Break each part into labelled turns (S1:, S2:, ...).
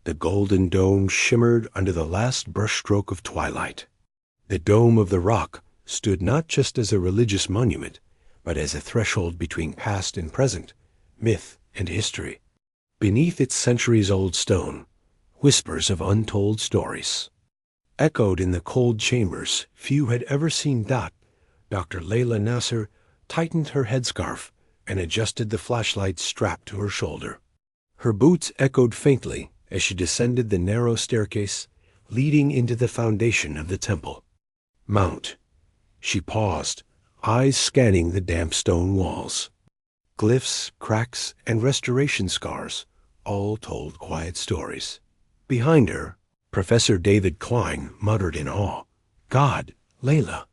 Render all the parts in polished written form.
S1: The golden dome shimmered under the last brushstroke of twilight. The dome of the rock stood not just as a religious monument, but as a threshold between past and present, myth and history. Beneath its centuries-old stone, whispers of untold stories. Echoed in the cold chambers few had ever seen. Dr. Layla Nasser tightened her headscarf and adjusted the flashlight strapped to her shoulder. Her boots echoed faintly as she descended the narrow staircase leading into the foundation of the temple. Mount. She paused, eyes scanning the damp stone walls. Glyphs, cracks, and restoration scars all told quiet stories. Behind her, Professor David Klein muttered in awe, "God, Layla.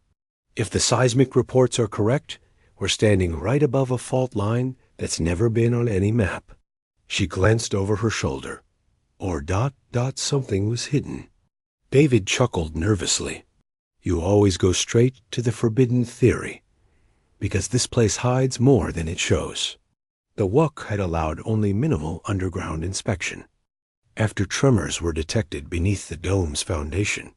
S1: If the seismic reports are correct, we're standing right above a fault line that's never been on any map." She glanced over her shoulder. Or something was hidden. David chuckled nervously. "You always go straight to the forbidden theory, because this place hides more than it shows." The WUC had allowed only minimal underground inspection. After tremors were detected beneath the dome's foundation,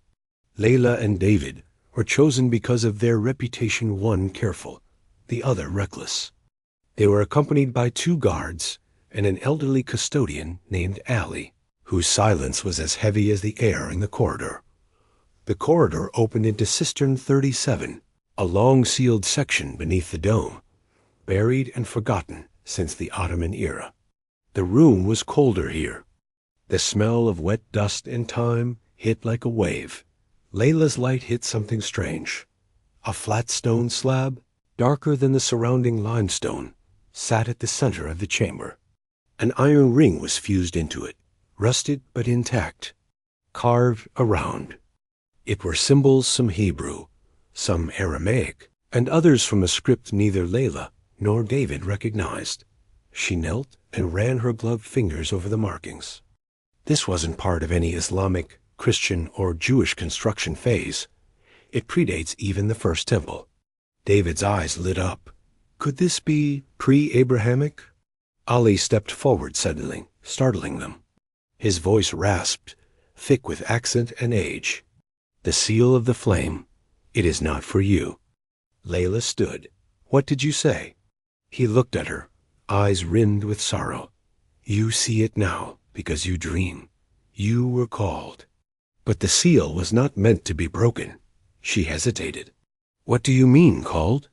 S1: Layla and David were chosen because of their reputation, one careful, the other reckless. They were accompanied by 2 guards and an elderly custodian named Allie, whose silence was as heavy as the air in the corridor. The corridor opened into Cistern 37, a long sealed section beneath the dome, buried and forgotten since the Ottoman era. The room was colder here. The smell of wet dust and time hit like a wave. Layla's light hit something strange. A flat stone slab, darker than the surrounding limestone, sat at the center of the chamber. An iron ring was fused into it, rusted but intact, carved around. It were symbols, some Hebrew, some Aramaic, and others from a script neither Layla nor David recognized. She knelt and ran her gloved fingers over the markings. This wasn't part of any Islamic, Christian, or Jewish construction phase. It predates even the First Temple. David's eyes lit up. Could this be pre-Abrahamic? Ali stepped forward suddenly, startling them. His voice rasped, thick with accent and age. "The seal of the flame. It is not for you." Layla stood. "What did you say?" He looked at her, eyes rimmed with sorrow. "You see it now, because you dream. You were called." But the seal was not meant to be broken. She hesitated. "What do you mean, called?"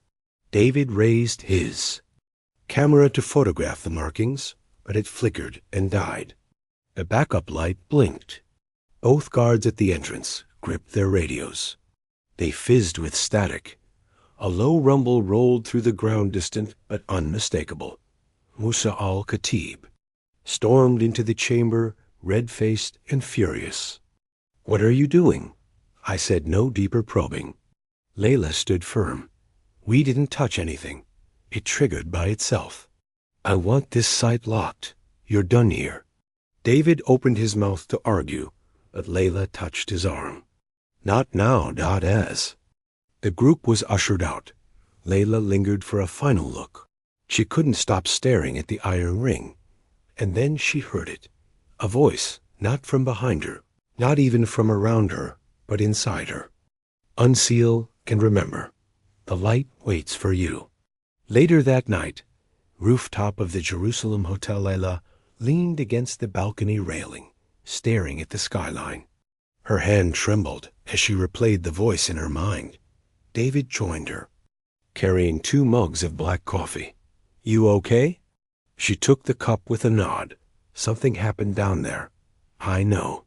S1: David raised his camera to photograph the markings, but it flickered and died. A backup light blinked. Both guards at the entrance gripped their radios. They fizzed with static. A low rumble rolled through the ground, distant but unmistakable. Musa al-Khatib stormed into the chamber, red-faced and furious. "What are you doing?" I said no deeper probing. Layla stood firm. "We didn't touch anything. It triggered by itself. I want this site locked. You're done here." David opened his mouth to argue, but Layla touched his arm. "Not now, as." The group was ushered out. Layla lingered for a final look. She couldn't stop staring at the iron ring. And then she heard it. A voice, not from behind her, not even from around her, but inside her. "Unseal and remember. The light waits for you." Later that night, rooftop of the Jerusalem Hotel, Layla leaned against the balcony railing, staring at the skyline. Her hand trembled as she replayed the voice in her mind. David joined her, carrying 2 mugs of black coffee. "You okay?" She took the cup with a nod. "Something happened down there. I know."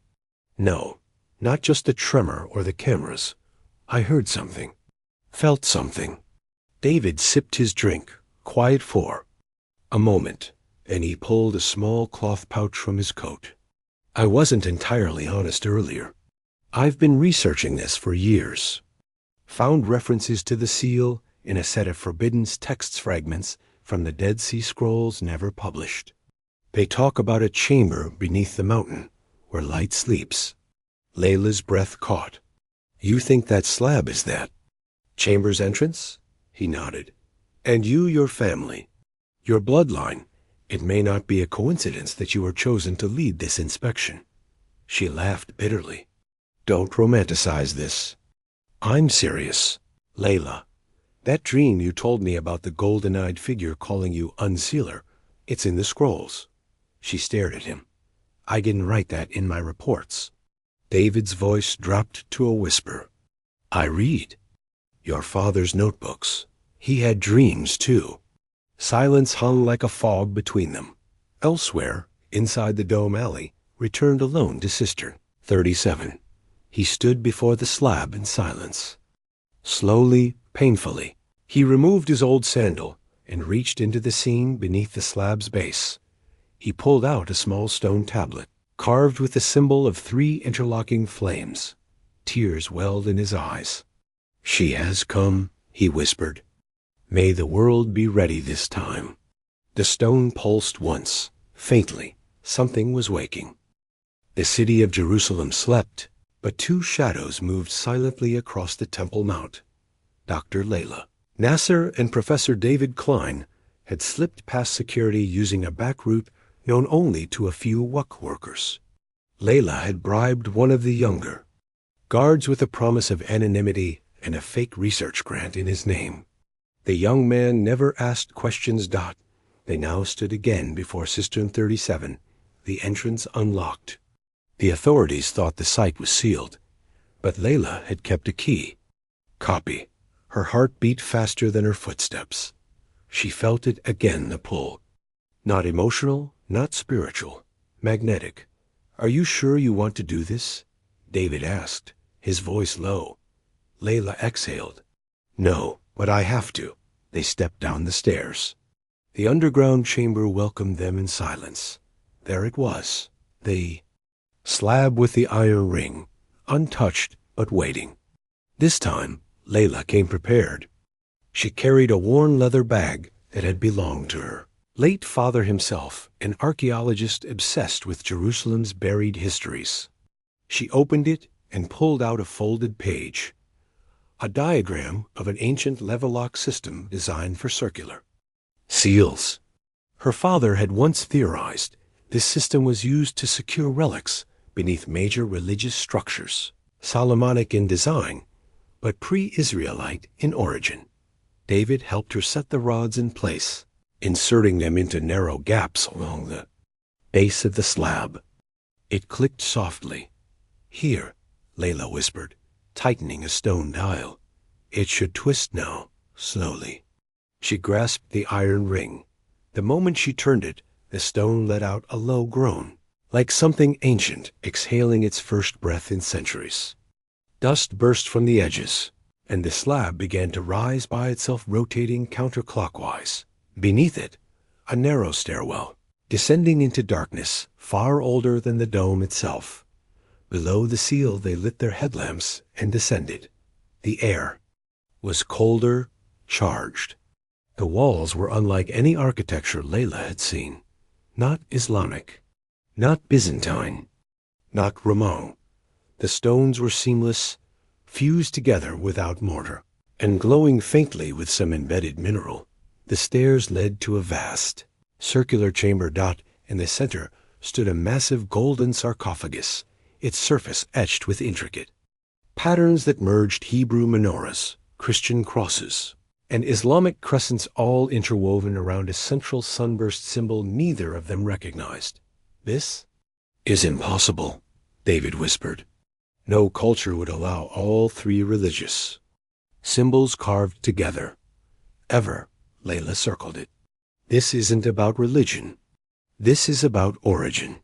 S1: "No, not just the tremor or the cameras. I heard something. Felt something." David sipped his drink, quiet for a moment, and he pulled a small cloth pouch from his coat. "I wasn't entirely honest earlier. I've been researching this for years. Found references to the seal in a set of forbidden text fragments from the Dead Sea Scrolls never published. They talk about a chamber beneath the mountain where light sleeps." Layla's breath caught. "You think that slab is that chamber's entrance?" He nodded. "And you, your family, your bloodline. It may not be a coincidence that you were chosen to lead this inspection. She laughed bitterly. Don't romanticize this. I'm serious. Layla, that dream you told me about the golden-eyed figure calling you Unsealer, it's in the scrolls. She stared at him. I didn't write that in my reports. David's voice dropped to a whisper. I read. Your father's notebooks. He had dreams, too. Silence hung like a fog between them. Elsewhere, inside the dome alley, returned alone to Cistern 37. He stood before the slab in silence. Slowly, painfully, he removed his old sandal and reached into the scene beneath the slab's base. He pulled out a small stone tablet, carved with the symbol of 3 interlocking flames. Tears welled in his eyes. She has come, he whispered. May the world be ready this time. The stone pulsed once, faintly. Something was waking. The city of Jerusalem slept, but 2 shadows moved silently across the Temple Mount. Dr. Layla. Nasser and Professor David Klein had slipped past security using a back route known only to a few WUC workers. Layla had bribed one of the younger, guards with a promise of anonymity and a fake research grant in his name. The young man never asked questions. They now stood again before Cistern 37, the entrance unlocked. The authorities thought the site was sealed, but Layla had kept a key. Copy. Her heart beat faster than her footsteps. She felt it again, the pull. Not emotional, not spiritual, magnetic. Are you sure you want to do this? David asked, his voice low. Layla exhaled. No, but I have to. They stepped down the stairs. The underground chamber welcomed them in silence. There it was, the slab with the iron ring, untouched but waiting. This time, Layla came prepared. She carried a worn leather bag that had belonged to her late father himself, an archaeologist obsessed with Jerusalem's buried histories. She opened it and pulled out a folded page, a diagram of an ancient lever-lock system designed for circular seals. Her father had once theorized this system was used to secure relics beneath major religious structures, Solomonic in design, but pre-Israelite in origin. David helped her set the rods in place, inserting them into narrow gaps along the base of the slab. It clicked softly. Here, Layla whispered, tightening a stone dial. It should twist now, slowly. She grasped the iron ring. The moment she turned it, the stone let out a low groan, like something ancient exhaling its first breath in centuries. Dust burst from the edges, and the slab began to rise by itself, rotating counterclockwise. Beneath it, a narrow stairwell, descending into darkness, far older than the dome itself. Below the seal they lit their headlamps and descended. The air was colder, charged. The walls were unlike any architecture Layla had seen. Not Islamic, not Byzantine, not Roman. The stones were seamless, fused together without mortar, and glowing faintly with some embedded mineral. The stairs led to a vast, circular chamber. In the center stood a massive golden sarcophagus, its surface etched with intricate patterns that merged Hebrew menorahs, Christian crosses, and Islamic crescents, all interwoven around a central sunburst symbol neither of them recognized. This is impossible, David whispered. No culture would allow all 3 religious symbols carved together. Ever, Layla circled it. This isn't about religion. This is about origin.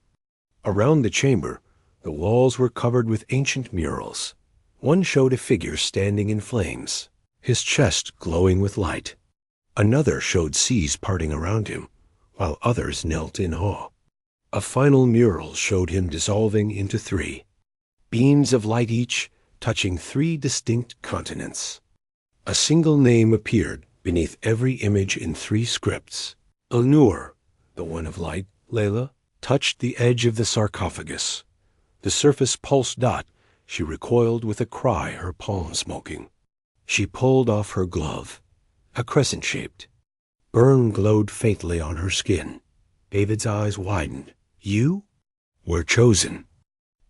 S1: Around the chamber, the walls were covered with ancient murals. One showed a figure standing in flames, his chest glowing with light. Another showed seas parting around him, while others knelt in awe. A final mural showed him dissolving into 3 beams of light, each touching 3 distinct continents. A single name appeared beneath every image in 3 scripts. Al-Nur, the one of light. Layla touched the edge of the sarcophagus. The surface pulsed. She recoiled with a cry, her palm smoking. She pulled off her glove, a crescent-shaped. Burn glowed faintly on her skin. David's eyes widened. You were chosen.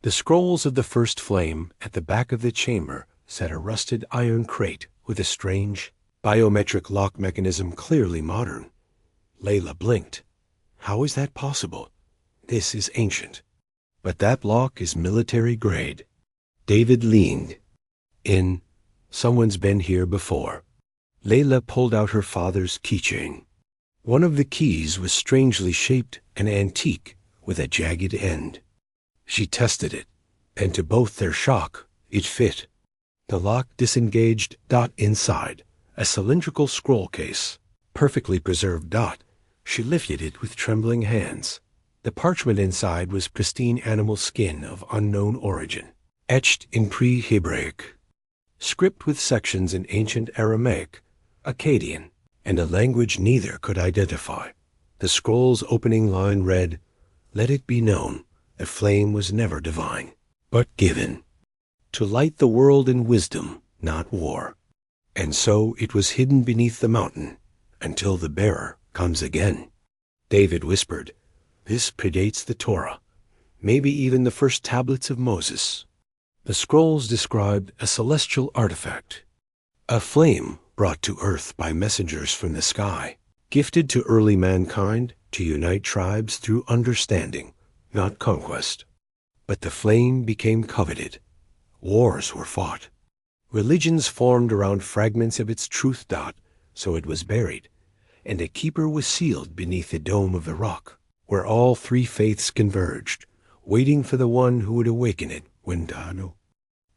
S1: The scrolls of the first flame at the back of the chamber sat a rusted iron crate with a strange, biometric lock mechanism clearly modern. Layla blinked. How is that possible? This is ancient. But that lock is military grade. David leaned in. Someone's been here before. Layla pulled out her father's keychain. One of the keys was strangely shaped and antique with a jagged end. She tested it, and to both their shock, it fit. The lock disengaged. Inside, a cylindrical scroll case, perfectly preserved. She lifted it with trembling hands. The parchment inside was pristine animal skin of unknown origin, etched in pre-Hebraic, script with sections in ancient Aramaic, Akkadian, and a language neither could identify. The scroll's opening line read, "Let it be known, the flame was never divine, but given, to light the world in wisdom, not war. And so it was hidden beneath the mountain, until the bearer comes again." David whispered, "This predates the Torah, maybe even the first tablets of Moses." The scrolls described a celestial artifact, a flame brought to earth by messengers from the sky, gifted to early mankind to unite tribes through understanding, not conquest. But the flame became coveted. Wars were fought. Religions formed around fragments of its truth. So it was buried, and a keeper was sealed beneath the dome of the rock, where all three faiths converged, waiting for the one who would awaken it when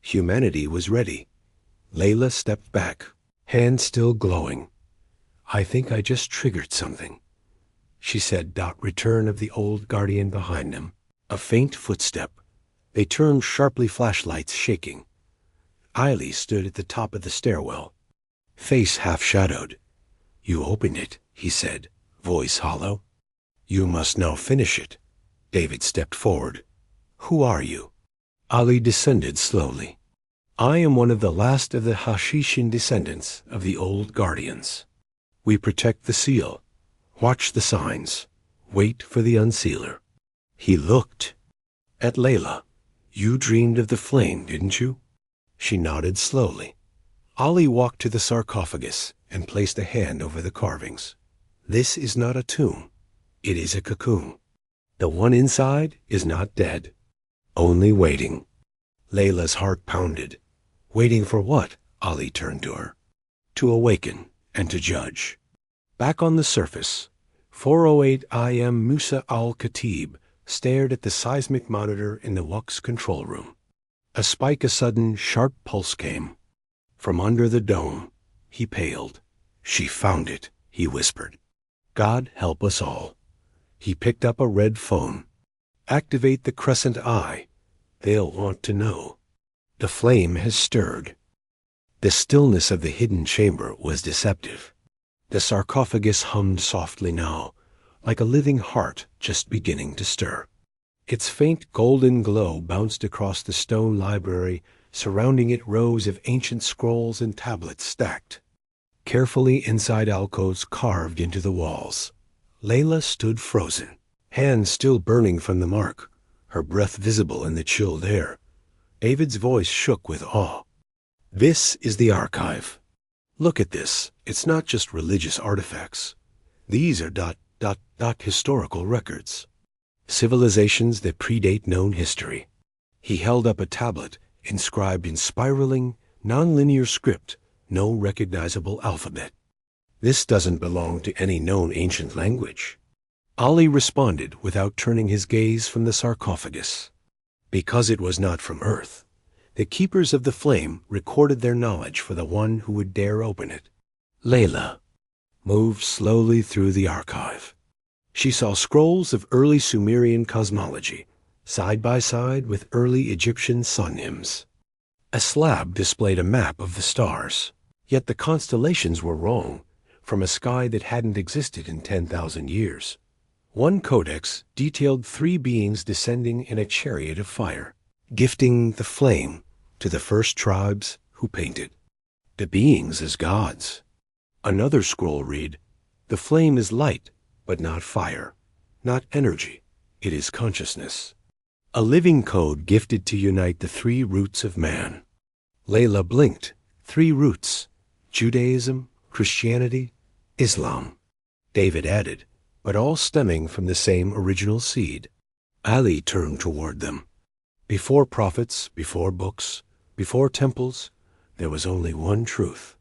S1: humanity was ready. Layla stepped back, hand still glowing. "I think I just triggered something," she said. Return of the old guardian behind them. A faint footstep. They turned sharply, flashlights shaking. Eiley stood at the top of the stairwell, face half-shadowed. "You opened it," he said, voice hollow. "You must now finish it." David stepped forward. "Who are you?" Ali descended slowly. "I am one of the last of the Hashishin descendants of the old guardians. We protect the seal, watch the signs, wait for the unsealer." He looked at Layla. "You dreamed of the flame, didn't you?" She nodded slowly. Ali walked to the sarcophagus and placed a hand over the carvings. "This is not a tomb. It is a cocoon. The one inside is not dead, only waiting." Layla's heart pounded. Waiting for what? Ali turned to her. To awaken and to judge. Back on the surface, 408 IM Musa al-Khatib stared at the seismic monitor in the Waqf's control room. A sudden, sharp pulse came. From under the dome, he paled. "She found it," he whispered. "God help us all." He picked up a red phone. "Activate the crescent eye. They'll want to know." The flame has stirred. The stillness of the hidden chamber was deceptive. The sarcophagus hummed softly now, like a living heart just beginning to stir. Its faint golden glow bounced across the stone library. Surrounding it, rows of ancient scrolls and tablets stacked carefully inside alcoves carved into the walls. Layla stood frozen, hands still burning from the mark, her breath visible in the chilled air. David's voice shook with awe. "This is the archive. Look at this. It's not just religious artifacts. These are historical records. Civilizations that predate known history." He held up a tablet inscribed in spiraling, non-linear script, no recognizable alphabet. "This doesn't belong to any known ancient language." Ali responded without turning his gaze from the sarcophagus. "Because it was not from Earth, the keepers of the flame recorded their knowledge for the one who would dare open it." Layla moved slowly through the archive. She saw scrolls of early Sumerian cosmology, side by side with early Egyptian sun hymns. A slab displayed a map of the stars, yet the constellations were wrong, from a sky that hadn't existed in 10,000 years. One codex detailed 3 beings descending in a chariot of fire, gifting the flame to the first tribes who painted the beings as gods. Another scroll read, "The flame is light, but not fire, not energy. It is consciousness." A living code gifted to unite the three roots of man. Layla blinked. 3 roots: Judaism, Christianity, Islam. David added, but all stemming from the same original seed. Ali turned toward them. Before prophets, before books, before temples, there was only one truth,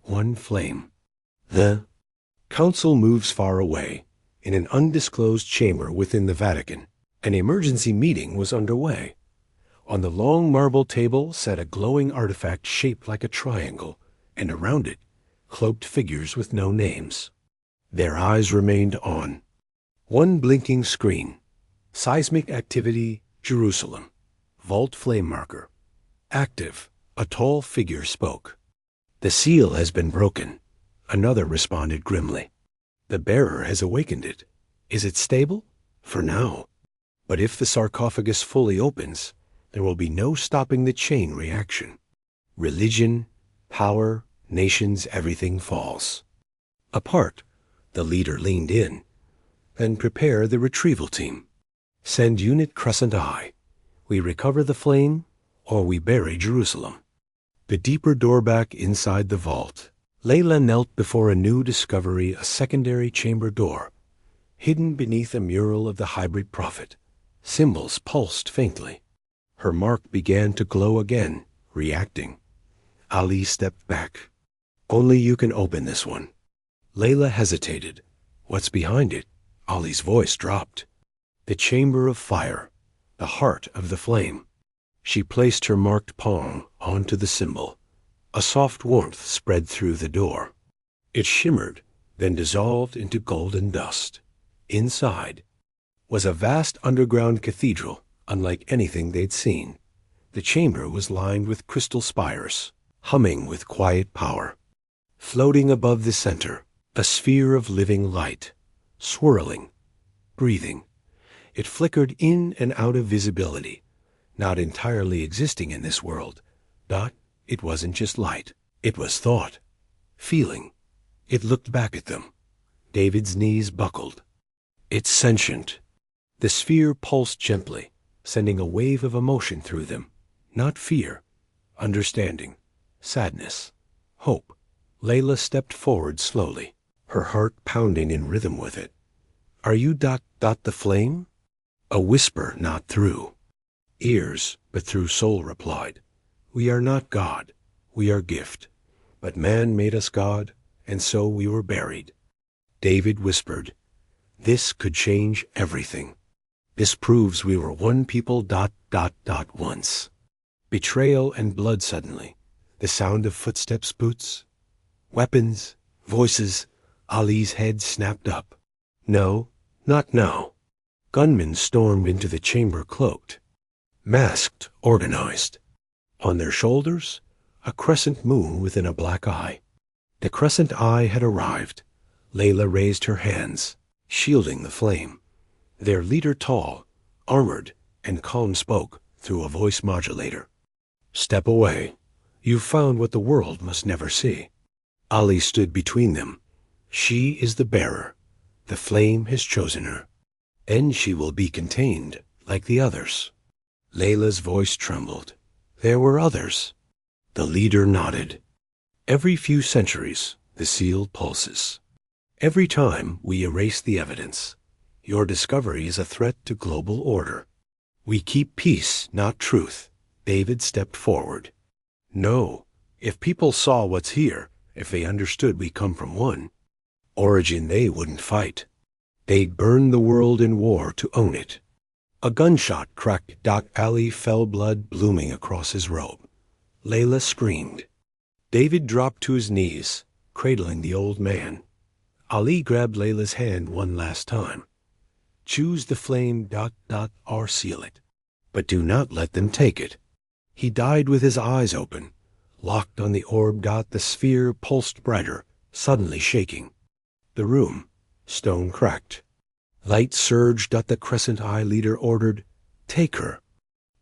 S1: one flame. The council moves far away. In an undisclosed chamber within the Vatican, an emergency meeting was underway. On the long marble table sat a glowing artifact shaped like a triangle, and around it, cloaked figures with no names. Their eyes remained on one blinking screen. Seismic activity, Jerusalem. Vault flame marker. Active. A tall figure spoke. The seal has been broken. Another responded grimly. The bearer has awakened it. Is it stable? For now. But if the sarcophagus fully opens, there will be no stopping the chain reaction. Religion, power, nations, everything falls. Apart, the leader leaned in. Then prepare the retrieval team. Send Unit Crescent Eye. We recover the flame, or we bury Jerusalem. The deeper door back inside the vault. Layla knelt before a new discovery, a secondary chamber door, hidden beneath a mural of the hybrid prophet. Symbols pulsed faintly. Her mark began to glow again, reacting. Ali stepped back. Only you can open this one. Layla hesitated. What's behind it? Ali's voice dropped. The chamber of fire, the heart of the flame. She placed her marked palm onto the symbol. A soft warmth spread through the door. It shimmered, then dissolved into golden dust. Inside was a vast underground cathedral, unlike anything they'd seen. The chamber was lined with crystal spires, humming with quiet power. Floating above the center, a sphere of living light, swirling, breathing. It flickered in and out of visibility, not entirely existing in this world, but it wasn't just light. It was thought, feeling. It looked back at them. David's knees buckled. It's sentient. The sphere pulsed gently, sending a wave of emotion through them. Not fear, understanding, sadness, hope. Layla stepped forward slowly, her heart pounding in rhythm with it. Are you the flame? A whisper not through ears, but through soul replied. We are not God, we are gift. But man made us God, and so we were buried. David whispered, this could change everything. This proves we were one people ... once. Betrayal and blood suddenly. The sound of footsteps, boots, weapons, voices. Ali's head snapped up. No, not now. Gunmen stormed into the chamber cloaked, masked, organized. On their shoulders, a crescent moon within a black eye. The crescent eye had arrived. Layla raised her hands, shielding the flame. Their leader tall, armored, and calm spoke through a voice modulator. Step away. You've found what the world must never see. Ali stood between them. She is the bearer. The flame has chosen her. And she will be contained, like the others. Layla's voice trembled. There were others. The leader nodded. Every few centuries, the seal pulses. Every time we erase the evidence, your discovery is a threat to global order. We keep peace, not truth. David stepped forward. No, if people saw what's here, if they understood we come from one origin, they wouldn't fight. They'd burn the world in war to own it. A gunshot cracked. Ali fell, blood blooming across his robe. Layla screamed. David dropped to his knees, cradling the old man. Ali grabbed Layla's hand one last time. Choose the flame ... or seal it. But do not let them take it. He died with his eyes open, locked on the orb. The sphere pulsed brighter, suddenly shaking. The room, stone cracked. Light surged. The crescent eye leader ordered, take her.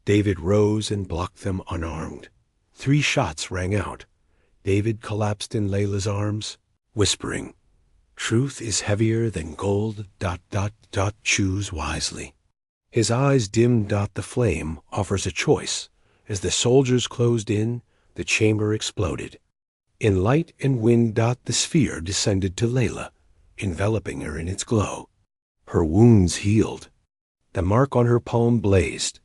S1: David rose and blocked them unarmed. 3 shots rang out. David collapsed in Layla's arms, whispering, truth is heavier than gold ... choose wisely. His eyes dimmed. The flame offers a choice. As the soldiers closed in, the chamber exploded. In light and wind. The sphere descended to Layla, enveloping her in its glow. Her wounds healed. The mark on her palm blazed.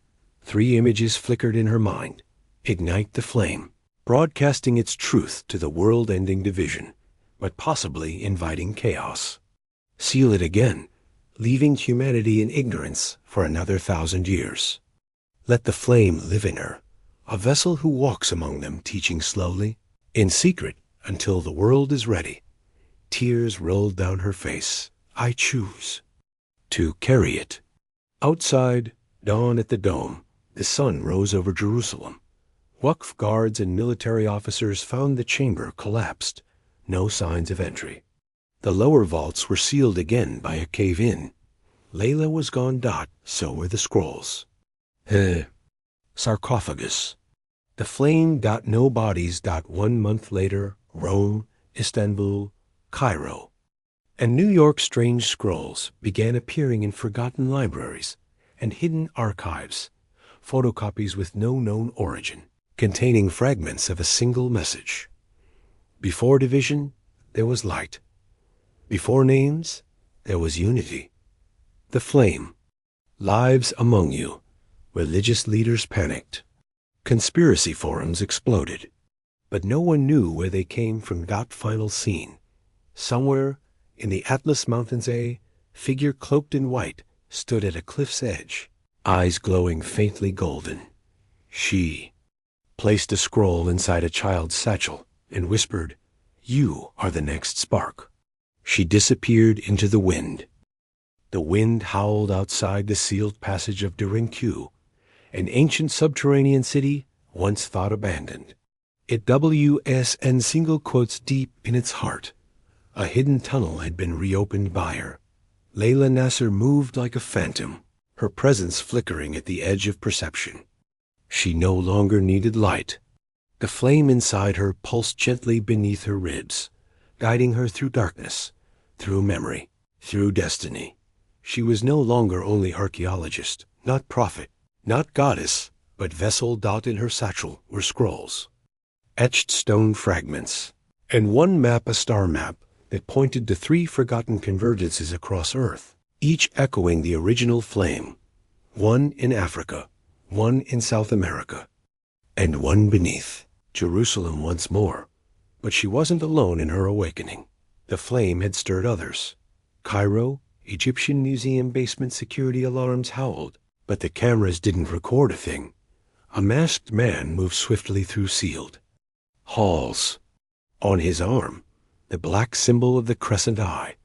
S1: 3 images flickered in her mind. Ignite the flame, broadcasting its truth to the world-ending division, but possibly inviting chaos. Seal it again, leaving humanity in ignorance for another 1,000 years. Let the flame live in her, a vessel who walks among them, teaching slowly, in secret, until the world is ready. Tears rolled down her face. I choose to carry it. Outside, dawn at the dome, the sun rose over Jerusalem. Waqf guards and military officers found the chamber collapsed, no signs of entry. The lower vaults were sealed again by a cave-in. Layla was gone. So were the scrolls. Sarcophagus. The flame. No bodies. 1 month later, Rome, Istanbul, Cairo, and New York's strange scrolls began appearing in forgotten libraries and hidden archives, photocopies with no known origin, containing fragments of a single message. Before division, there was light. Before names, there was unity. The flame. Lives among you. Religious leaders panicked. Conspiracy forums exploded. But no one knew where they came from. Final scene. Somewhere in the Atlas Mountains, a figure cloaked in white stood at a cliff's edge, eyes glowing faintly golden. She placed a scroll inside a child's satchel and whispered, "You are the next spark." She disappeared into the wind. The wind howled outside the sealed passage of Derinque, an ancient subterranean city once thought abandoned. It WSN single quotes deep in its heart. A hidden tunnel had been reopened by her. Layla Nasser moved like a phantom, her presence flickering at the edge of perception. She no longer needed light. The flame inside her pulsed gently beneath her ribs, guiding her through darkness, through memory, through destiny. She was no longer only archaeologist, not prophet, not goddess, but vessel. In her satchel were scrolls, etched stone fragments, and one map, a star map, that pointed to 3 forgotten convergences across Earth, each echoing the original flame, one in Africa, one in South America, and one beneath Jerusalem once more. But she wasn't alone in her awakening. The flame had stirred others. Cairo, Egyptian museum basement security alarms howled, but the cameras didn't record a thing. A masked man moved swiftly through sealed halls. On his arm, the black symbol of the crescent eye.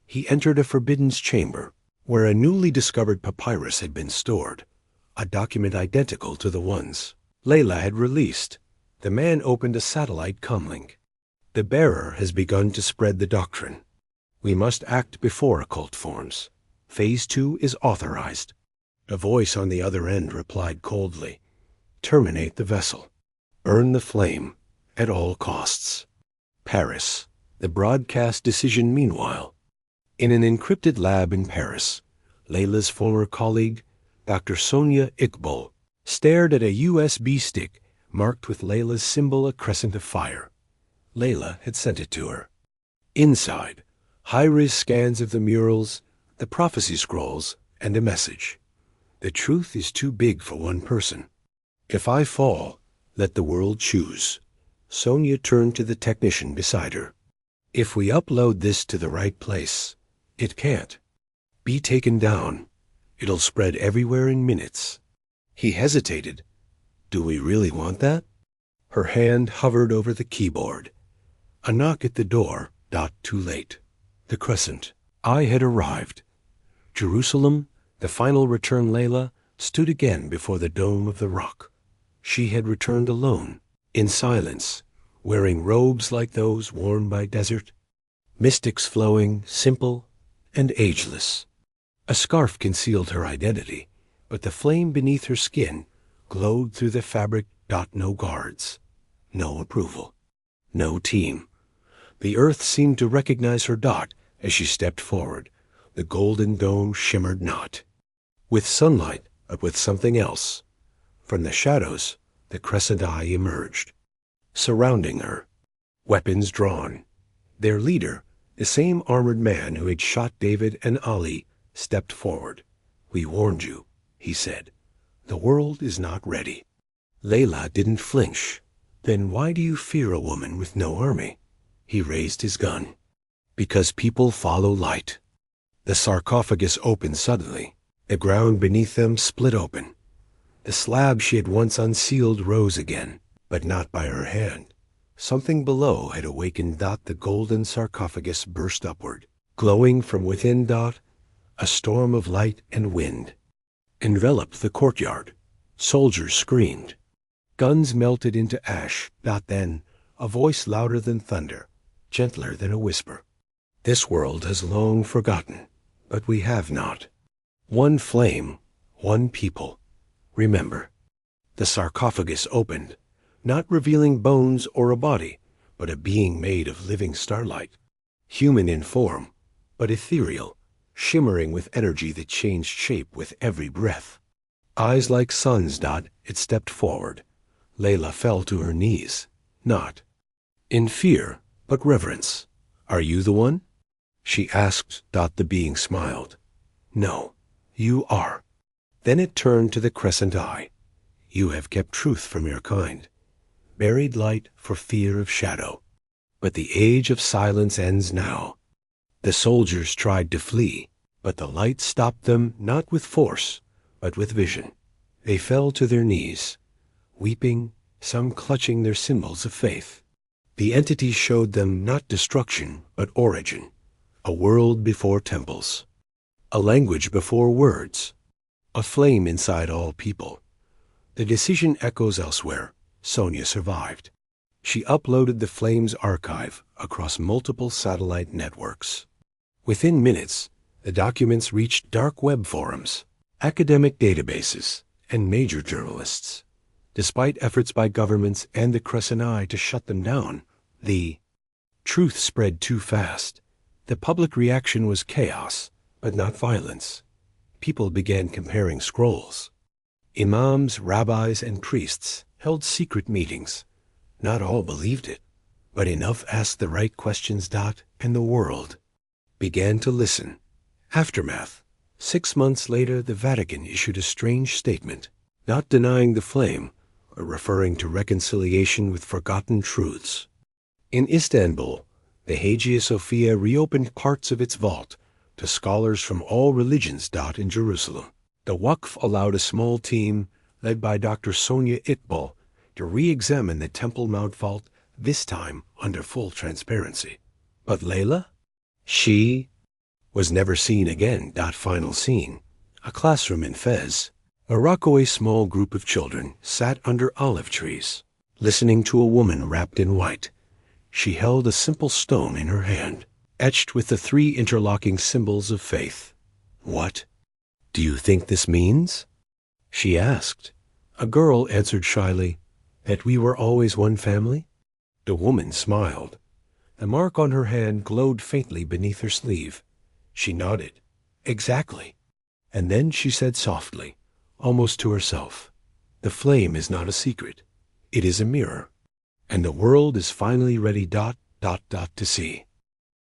S1: He entered a forbidden chamber, where a newly discovered papyrus had been stored, a document identical to the ones Layla had released. The man opened a satellite comlink. The bearer has begun to spread the doctrine. We must act before a cult forms. Phase 2 is authorized. A voice on the other end replied coldly, "Terminate the vessel. Earn the flame at all costs." Paris. The broadcast decision meanwhile. In an encrypted lab in Paris, Layla's former colleague, Dr. Sonia Iqbal, stared at a USB stick marked with Layla's symbol, a crescent of fire. Layla had sent it to her. Inside, high-res scans of the murals, the prophecy scrolls, and a message. The truth is too big for one person. If I fall, let the world choose. Sonia turned to the technician beside her. If we upload this to the right place, it can't be taken down. It'll spread everywhere in minutes. He hesitated. Do we really want that? Her hand hovered over the keyboard. A knock at the door. Too late. The crescent. I had arrived. Jerusalem, the final return. Layla stood again before the dome of the rock. She had returned alone, in silence, wearing robes like those worn by desert, mystics flowing, simple, and ageless. A scarf concealed her identity, but the flame beneath her skin glowed through the fabric. No guards, no approval, no team. The earth seemed to recognize her. As she stepped forward, the golden dome shimmered not. with sunlight, but with something else. From the shadows, the crescent eye emerged, surrounding her, weapons drawn. Their leader, the same armored man who had shot David and Ali, stepped forward. "We warned you," he said. "The world is not ready." Layla didn't flinch. "Then why do you fear a woman with no army?" He raised his gun. "Because people follow light." The sarcophagus opened suddenly. The ground beneath them split open. The slab she had once unsealed rose again, but not by her hand. Something below had awakened. The golden sarcophagus burst upward, glowing from within. A storm of light and wind enveloped the courtyard. Soldiers screamed. Guns melted into ash. Then, a voice louder than thunder, gentler than a whisper. "This world has long forgotten, but we have not. One flame, one people. Remember." The sarcophagus opened, not revealing bones or a body, but a being made of living starlight. Human in form, but ethereal, shimmering with energy that changed shape with every breath. Eyes like suns. It stepped forward. Layla fell to her knees, not in fear, but reverence. "Are you the one?" she asked. The being smiled. "No, you are." Then it turned to the crescent eye. "You have kept truth from your kind, buried light for fear of shadow. But the age of silence ends now." The soldiers tried to flee, but the light stopped them, not with force, but with vision. They fell to their knees, weeping, some clutching their symbols of faith. The entity showed them not destruction, but origin, a world before temples, a language before words, a flame inside all people. The decision echoes elsewhere. Sonia survived. She uploaded the flame's archive across multiple satellite networks. Within minutes, the documents reached dark web forums, academic databases, and major journalists. Despite efforts by governments and the Crescent Eye to shut them down, the truth spread too fast. The public reaction was chaos, but not violence. People began comparing scrolls. Imams, rabbis, and priests held secret meetings. Not all believed it, but enough asked the right questions. And the world began to listen. Aftermath. 6 months later, the Vatican issued a strange statement, not denying the flame, but referring to reconciliation with forgotten truths. In Istanbul, the Hagia Sophia reopened parts of its vault to scholars from all religions. In Jerusalem, the Waqf allowed a small team, led by Dr. Sonia Iqbal, to re-examine the Temple Mount vault, this time under full transparency. But Layla? She was never seen again. Final scene. A classroom in Fez. A Rockaway small group of children sat under olive trees, listening to a woman wrapped in white. She held a simple stone in her hand, etched with the 3 interlocking symbols of faith. "What do you think this means?" she asked. A girl answered shyly, "That we were always one family." The woman smiled. The mark on her hand glowed faintly beneath her sleeve. She nodded. "Exactly." And then she said softly, almost to herself, "The flame is not a secret. It is a mirror. And the world is finally ready. To see."